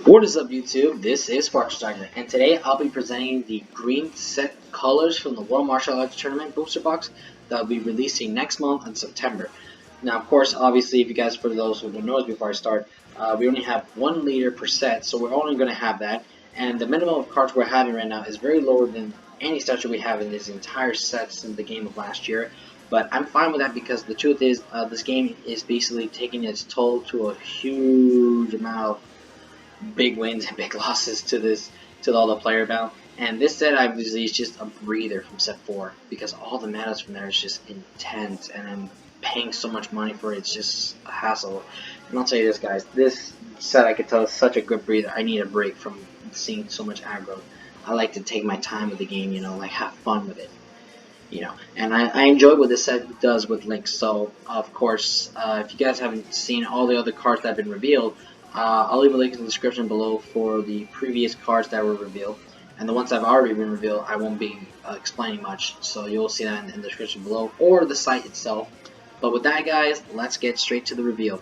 What is up, YouTube? This is Sparks Tiger, and today I'll be presenting the green set colors from the World Martial Arts Tournament booster box that will be releasing next month in September. Now, of course, obviously, if you guys, for those who don't know this before I start, we only have 1 liter per set, so we're only going to have that, and the minimum of cards we're having right now is very lower than any statue we have in this entire set since the game of last year. But I'm fine with that because the truth is, this game is basically taking its toll to a huge amount of big wins and big losses to all the player bound. And this set obviously is just a breather from set 4 because all the metas from there is just intense, and I'm paying so much money for it. It's just a hassle. And I'll tell you this, guys, this set I could tell is such a good breather. I need a break from seeing so much aggro. I like to take my time with the game, like have fun with it. And I enjoy what this set does with Link. So, of course, if you guys haven't seen all the other cards that have been revealed, I'll leave a link in the description below for the previous cards that were revealed. And the ones that have already been revealed, I won't be explaining much, so you'll see that in the description below, or the site itself. But with that, guys, let's get straight to the reveal.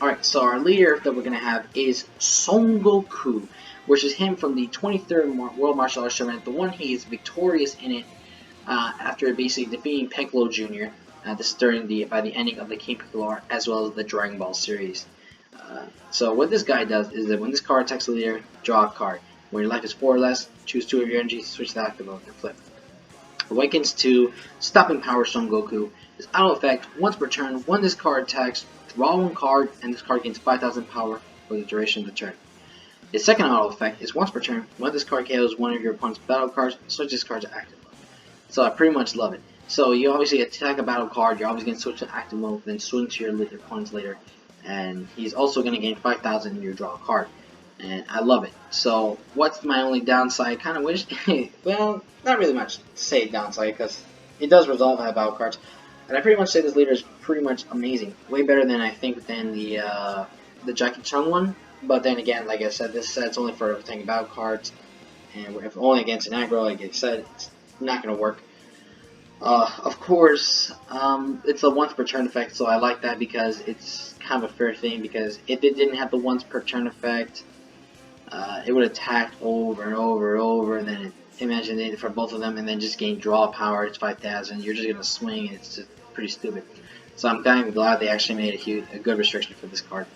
Alright, so our leader that we're going to have is Son Goku, which is him from the 23rd World Martial Arts Tournament. The one he is victorious in it after basically defeating Piccolo Jr. This is by the ending of the King Piccolo arc, as well as the Dragon Ball series. So what this guy does is that when this card attacks the leader, draw a card. When your life is 4 or less, choose 2 of your energies, switch to active mode, and flip. Awakens to Stopping Power Son Goku. This auto effect, once per turn, when this card attacks, draw 1 card, and this card gains 5,000 power for the duration of the turn. His second auto effect is once per turn, when this card KOs one of your opponent's battle cards, switch this card to active mode. So I pretty much love it. So you obviously attack a battle card, you're always going to switch to active mode, then swing to your opponent's later. And he's also going to gain 5,000 when you draw a card. And I love it. So what's my only downside? Kind of wish, well, not really much to say downside, because it does resolve out battle cards. And I pretty much say this leader is pretty much amazing. Way better than I think than the Jackie Chung one. But then again, like I said, this set's only for attacking battle cards. And if only against an aggro, like I said, it's not going to work. Of course, it's a once per turn effect, so I like that because it's kind of a fair thing, because if it didn't have the once per turn effect, it would attack over and over and over, and then imagine it for both of them, and then just gain draw power. It's 5,000. You're just gonna swing, and it's just pretty stupid. So I'm kind of glad they actually made a good restriction for this card.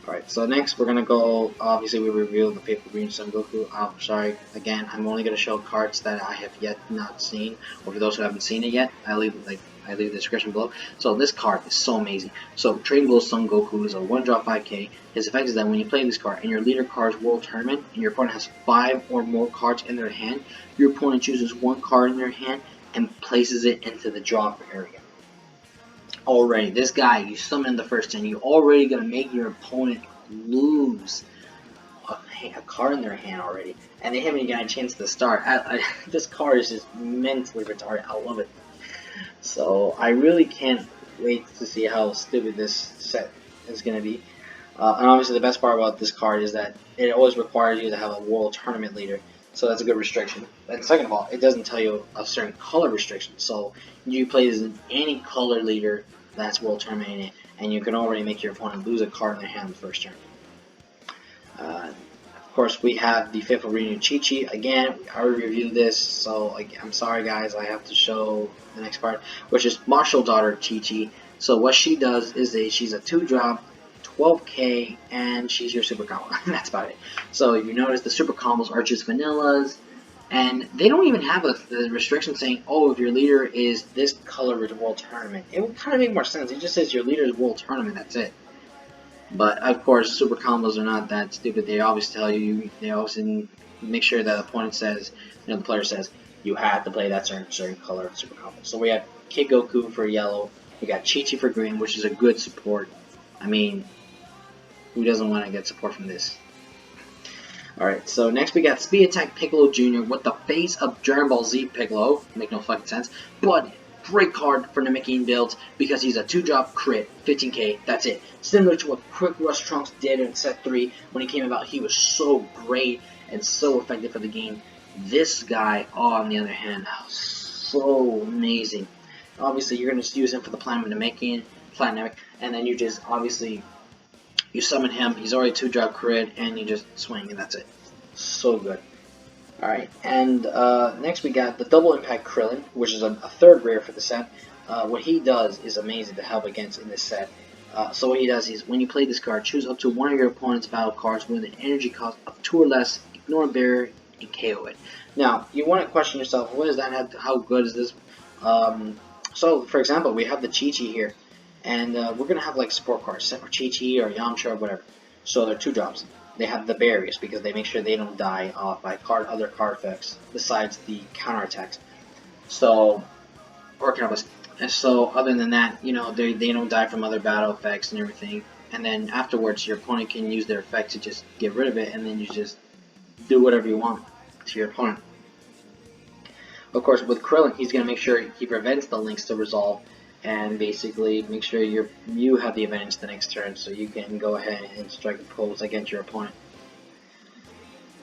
Alright, so next we're gonna go, obviously we revealed the Faithful Green Son Goku. I'm sorry, again, I'm only gonna show cards that I have yet not seen, or for those who haven't seen it yet, I leave the description below. So this card is so amazing. So Trading Blow Son Goku is a 1-drop 5k. His effect is that when you play this card and your leader card's World Tournament, and your opponent has 5 or more cards in their hand, your opponent chooses 1 card in their hand and places it into the drop area. Already, this guy, you summon in the first turn, you're already going to make your opponent lose a card in their hand already. And they haven't even got a chance to start. This card is just mentally retarded. I love it. So, I really can't wait to see how stupid this set is going to be. And obviously, the best part about this card is that it always requires you to have a World Tournament leader. So that's a good restriction. And second of all, it doesn't tell you a certain color restriction. So you play as any color leader that's World Tournament in it, and you can already make your opponent lose a card in their hand in the first turn. Of course, we have the Faithful Reunion Chi-Chi. Again, I already reviewed this, so I'm sorry guys, I have to show the next part, which is Martial Daughter Chi-Chi. So what she does is she's a 2-drop, 12k, and she's your super combo. That's about it. So if you notice, the super combos are just vanillas, and they don't even have the restriction saying, oh, if your leader is this color with World Tournament. It would kind of make more sense. It just says your leader is World Tournament, that's it. But of course, super combos are not that stupid. They always tell you, they always make sure that the opponent says, the player says, you have to play that certain color super combo. So we have Kid Goku for yellow, we got Chi-Chi for green, which is a good support. I mean, who doesn't want to get support from this? Alright, so next we got Speed Attack Piccolo Jr. with the face of Dragon Ball Z Piccolo. Make no fucking sense. But great card for the making builds because he's a 2-drop crit, 15k, that's it. Similar to what Quick Rush Trunks did in set 3 when he came about. He was so great and so effective for the game. This guy, on the other hand, so amazing. Obviously, you're going to use him for the Platinum, and then you just obviously You summon him, he's already 2-drop crit, and you just swing, and that's it. So good. Alright, and next we got the Double Impact Krillin, which is a third rare for the set. What he does is amazing to help against in this set. So what he does is, when you play this card, choose up to one of your opponent's battle cards with an energy cost of 2 or less, ignore a barrier, and KO it. Now, you want to question yourself, what does that have, how good is this? So, for example, we have the Chi-Chi here, and we're going to have like support cards, set for Chi-Chi or Yamcha or whatever. So they're 2-drops. They have the barriers because they make sure they don't die off by other card effects besides the counterattacks. So, or counterblast. And so, other than that, you know, they don't die from other battle effects and everything. And then afterwards, your opponent can use their effect to just get rid of it, and then you just do whatever you want to your opponent. Of course, with Krillin, he's going to make sure he prevents the links to resolve, and basically make sure you have the advantage the next turn, so you can go ahead and strike a pose against your opponent.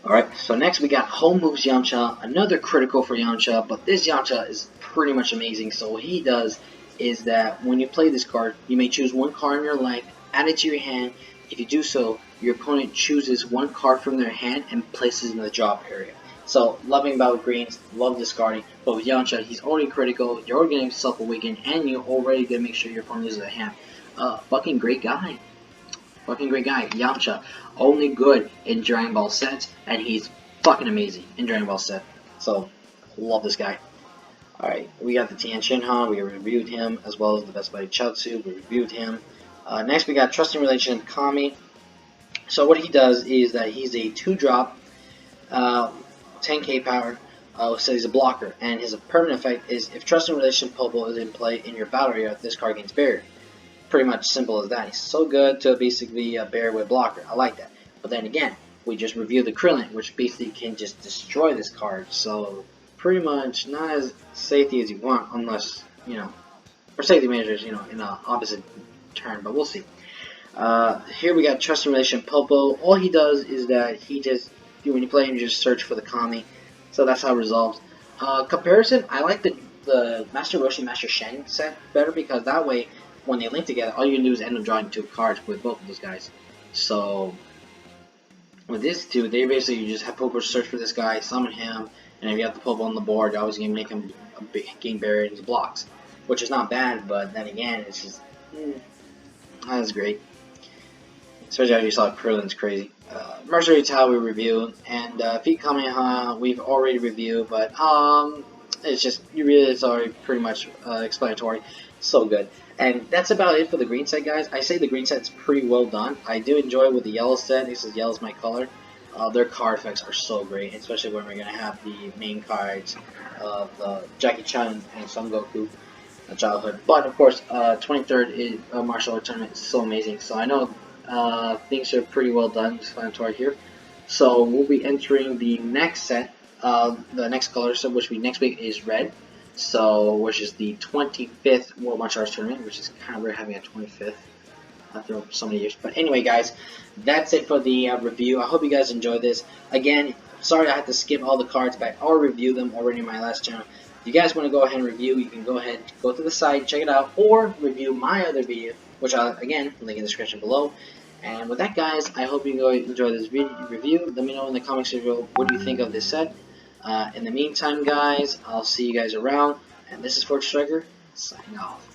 Alright, so next we got Home Moves Yamcha, another critical for Yamcha, but this Yamcha is pretty much amazing. So what he does is that when you play this card, you may choose one card in your life, add it to your hand. If you do so, your opponent chooses one card from their hand and places it in the drop area. So, loving about greens, love discarding, but with Yamcha, he's already critical, you're already getting self-awakened, and you're already going to make sure your opponent loses a hand. Fucking great guy. Fucking great guy. Yamcha, only good in Dragon Ball sets, and he's fucking amazing in Dragon Ball set. So, love this guy. Alright, we got the Tien Shinhan, we reviewed him, as well as the Best Buddy Chaozu, we reviewed him. Next we got Trusting Relation Kami. So what he does is that he's a 2-drop, 10k power, so he's a blocker, and his permanent effect is if Trusting Relation Popo is in play in your battle area, this card gains barrier. Pretty much simple as that. He's so good to basically bear with blocker. I like that. But then again, we just reviewed the Krillin, which basically can just destroy this card. So pretty much not as safety as you want, unless, you know, or safety measures, you know, in the opposite turn. But we'll see. Here we got Trusting Relation Popo. All he does is that he just, when you play him, you just search for the Kami. So that's how it resolves. Comparison, I like the Master Roshi, Master Shen set better because that way, when they link together, all you can do is end up drawing 2 cards with both of those guys. So, with these two, they basically, you just have Popo search for this guy, summon him, and if you have the Popo on the board, you're always going to make him gain barrier in his blocks. Which is not bad, but then again, it's just, not as great. Especially after you saw Krillin's crazy. Mercenary Tao we reviewed, and Feet Kamehameha we've already reviewed, but it's just, it's already pretty much explanatory. So good. And that's about it for the green set, guys. I say the green set's pretty well done. I do enjoy with the yellow set. This is yellow's my color. Their card effects are so great, especially when we're going to have the main cards of Jackie Chan and Son Goku childhood. But of course, 23rd martial art tournament is so amazing. So I know things are pretty well done, explanatory here. So we'll be entering the next set, the next color set, which we next week is red. So, which is the 25th World Martial Arts Tournament, which is kind of weird having a 25th after so many years. But anyway, guys, that's it for the review. I hope you guys enjoyed this. Again, sorry I had to skip all the cards, but I'll review them already in my last channel. If you guys want to go ahead and review, you can go ahead, go to the site, check it out, or review my other video, which I'll, again, link in the description below. And with that, guys, I hope you enjoy this review. Let me know in the comments below what do you think of this set. In the meantime, guys, I'll see you guys around. And this is Fortune Striker, signing off.